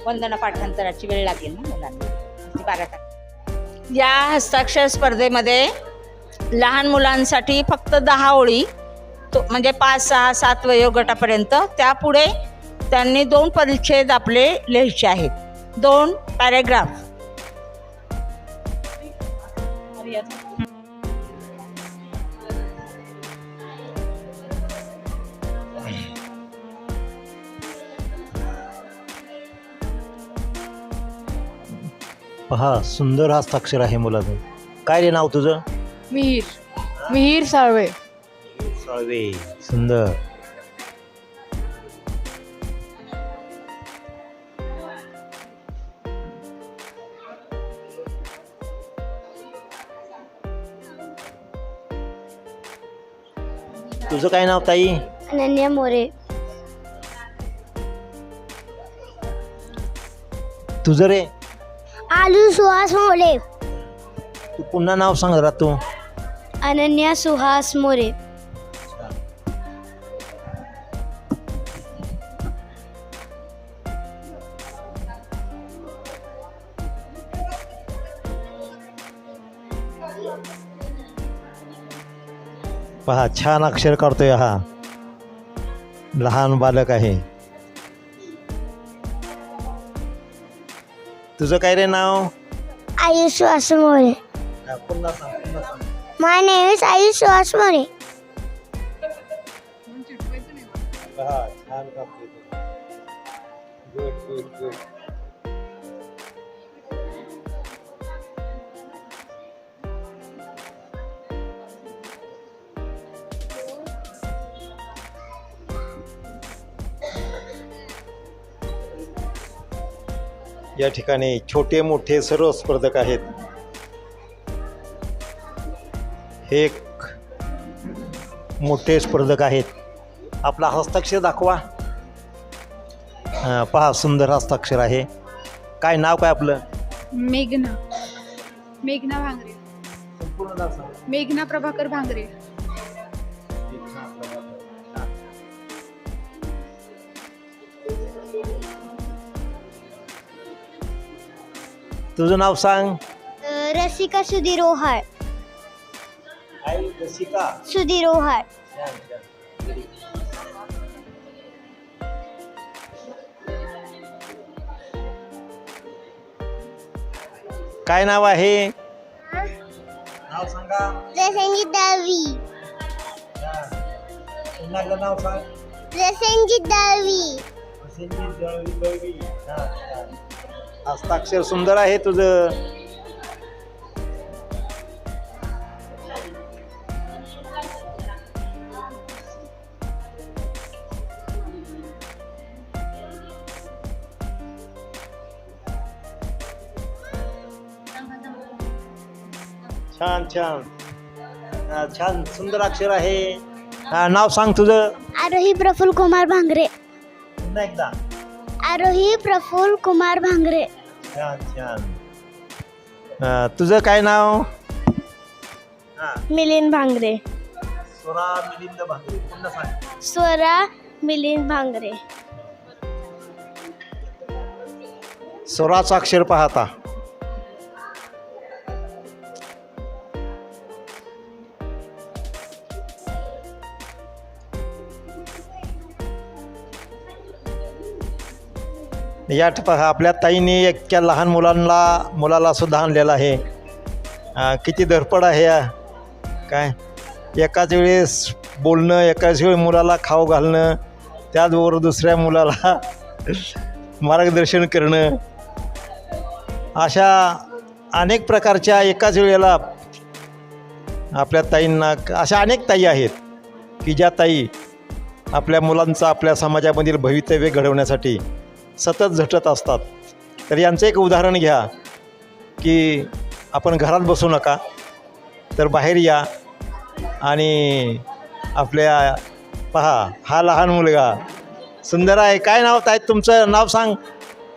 वंदना पाठांतराची वेळ लागेल ना मुलांना. 12 तारखेला या हस्ताक्षर स्पर्धेमध्ये लहान मुलांसाठी फक्त 10 ओळी म्हणजे 5, 6, 7 वयोगटापर्यंत. त्यापुढे त्यांनी 2 परिच्छेद आपले लिहायचे आहेत. 2 पॅरेग्राफ. पहा सुंदर हस्ताक्षर आहे मुलाचं. काय रे नाव तुझं? मिहीर साळवे. साळवे. सुंदर. तुझं काय नाव ताई? अनन्या मोरे. तुझं रे? आलू सुहास मोरे. तू पुन्हा नाव सांग जरा. तू? अनन्या सुहास मोरे. पहा छान अक्षर काढतोय हा. लहान बालक आहे. तुझं काय रे नाव? आयुष सुहास मोरे. पुन्हा सांग, पुन्हा सांग. माय नेम इज आयुष सुहास मोरे. पहा छान काढतोय. Good good good. या ठिकाणी छोटे मोठे सर्व स्पर्धक आहेत. हे एक मोठे स्पर्धक आहेत. आपला हस्ताक्षर दाखवा. पहा सुंदर हस्ताक्षर आहे. काय नाव काय आपलं? मेघना भांगरे. संपूर्ण नाव सांगा. मेघना प्रभाकर भांगरे. तुझं नाव सांग. रसिका सुधीर ओहाळ. आई रसिका. सुधीर ओहाळ. काय नाव आहे? नाव सांगा. प्रसेनजित दळवी. पुन्हा नाव सांग. प्रसेनजित दळवी. हस्ताक्षर सुंदर आहे तुझं. छान छान. छान सुंदर अक्षर आहे. नाव सांग तुझं. आरोही प्रफुल्ल कुमार भांगरे. पुन्हा एकदा. आरोही प्रफुल्ल कुमार भांगरे. छान छान. तुझं काय नाव? मिलिंद भांगरे. स्वरा मिलिंद भांगरे. पुन्हा सांग. स्वरा मिलिंद भांगरे. स्वराचं अक्षर पाहता. या पहा आपल्या ताईने एका लहान मुलाला सुद्धा आणलेला आहे. किती धडपड आहे या. काय एकाच वेळेस बोलणं, एकाच वेळेस मुलाला खाऊ घालणं, त्याचबरोबर दुसऱ्या मुलाला मार्गदर्शन करणं, अशा अनेक प्रकारच्या एकाच वेळेला आपल्या ताईंना, अशा अनेक ताई आहेत की ज्या ताई आपल्या मुलांचं आपल्या समाजामधील भवितव्य घडवण्यासाठी सतत झटत असतात. तर यांचं एक उदाहरण घ्या की आपण घरात बसू नका, तर बाहेर या आणि आपल्या पहा हा लहान मुलगा सुंदर आहे. काय नाव ताई तुमचं? नाव सांग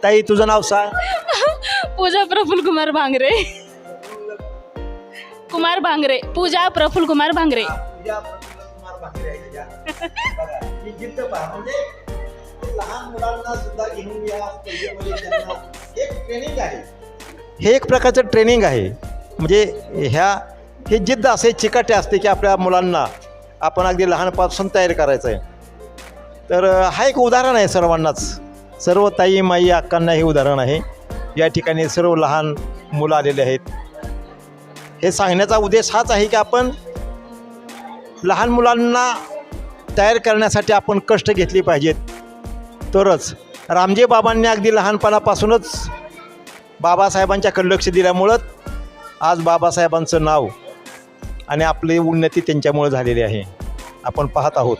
ताई. तुझं नाव सांग. पूजा प्रफुल्ल कुमार भांगरे. कुमार भांगरे. पूजा प्रफुल्ल कुमार भांगरे. लहान मुलांना सुद्धा घेऊन या स्पर्धेमध्ये. त्यांना एक ट्रेनिंग आहे. हे एक प्रकारचं ट्रेनिंग आहे. म्हणजे हे जिद्द असे चिकाटे असते की आपल्या मुलांना आपण अगदी लहानपासून तयार करायचं आहे. तर हा एक उदाहरण आहे सर्वांनाच, सर्व ताई माई अक्कांना हे उदाहरण आहे. या ठिकाणी सर्व लहान मुलं आलेले आहेत. हे सांगण्याचा उद्देश हाच आहे की आपण लहान मुलांना तयार करण्यासाठी आपण कष्ट घेतली पाहिजेत. तरच रामजी बाबांनी अगदी लहानपणापासूनच बाबासाहेबांच्याकडे लक्ष दिल्यामुळं आज बाबासाहेबांचं नाव आणि आपली उन्नती त्यांच्यामुळे झालेली आहे, आपण पाहत आहोत.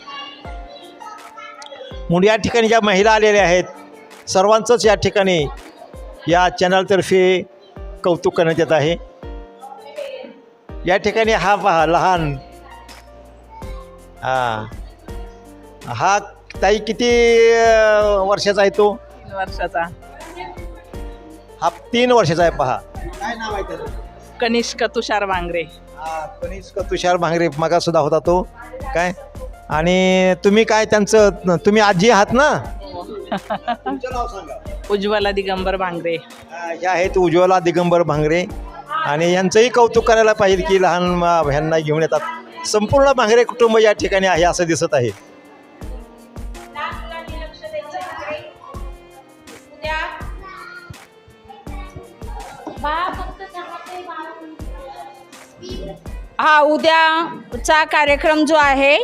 म्हणून या ठिकाणी ज्या महिला आलेल्या आहेत सर्वांचंच या ठिकाणी या चॅनलतर्फे कौतुक करण्यात येत आहे. या ठिकाणी हा पहा लहान हा ताई किती वर्षाचा आहे तो? 3 वर्षाचा. हा 3 वर्षाचा आहे. पहा काय नाव आहे त्याचं? कनिष्क तुषार भांगरे. कनिष्क तुषार भांगरे मगासुद्धा होता तो. काय आणि तुम्ही काय त्यांचं, तुम्ही आजी आहात ना? तुमचं नाव सांगा. उज्ज्वला दिगंबर भांगरे. ह्या आहेत उज्ज्वला दिगंबर भांगरे. आणि यांचंही कौतुक करायला पाहिजे की लहान ह्यांना घेऊन येतात. संपूर्ण भांगरे कुटुंब या ठिकाणी आहे असं दिसत आहे. हा उद्याचा कार्यक्रम जो आहे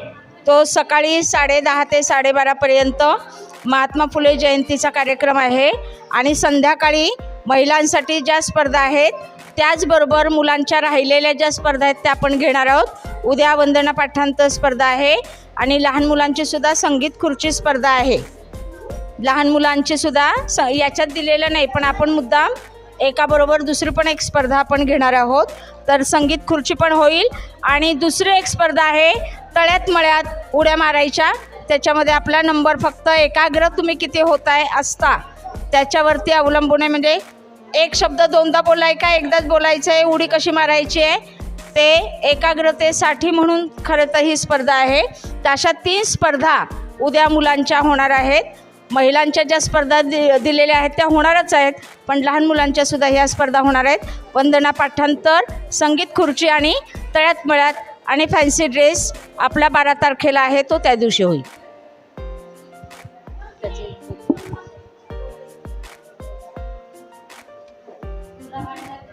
तो सकाळी 10:30 ते 12:30पर्यंत महात्मा फुले जयंतीचा कार्यक्रम आहे. आणि संध्याकाळी महिलांसाठी ज्या स्पर्धा आहेत त्याचबरोबर मुलांच्या राहिलेल्या ज्या स्पर्धा आहेत त्या आपण घेणार आहोत. उद्या वंदना पाठांतर स्पर्धा आहे आणि लहान मुलांची सुद्धा संगीत खुर्ची स्पर्धा आहे. लहान मुलांची सुद्धा याच्यात दिलेलं नाही पण आपण मुद्दाम एकाबरोबर दुसरी पण एक स्पर्धा आपण घेणार आहोत. तर संगीत खुर्ची पण होईल. आणि दुसरी एक स्पर्धा आहे तळ्यात मळ्यात उड्या मारायच्या. त्याच्यामध्ये आपला नंबर फक्त एकाग्र तुम्ही किती होताय असता त्याच्यावरती अवलंबून आहे. म्हणजे एक शब्द दोनदा बोलाय का एकदाच बोलायचं आहे, उडी कशी मारायची आहे ते एकाग्रतेसाठी म्हणून खरं तर ही स्पर्धा आहे. तर अशा 3 स्पर्धा उद्या मुलांच्या होणार आहेत. महिलांच्या ज्या स्पर्धा दिलेल्या आहेत त्या होणारच आहेत, पण लहान मुलांच्या सुद्धा ह्या स्पर्धा होणार आहेत. वंदना पाठांतर, संगीत खुर्ची आणि तळ्यात मळ्यात आणि फॅन्सी ड्रेस आपला 12 तारखेला आहे, तो त्या दिवशी होईल. तुला वाटतं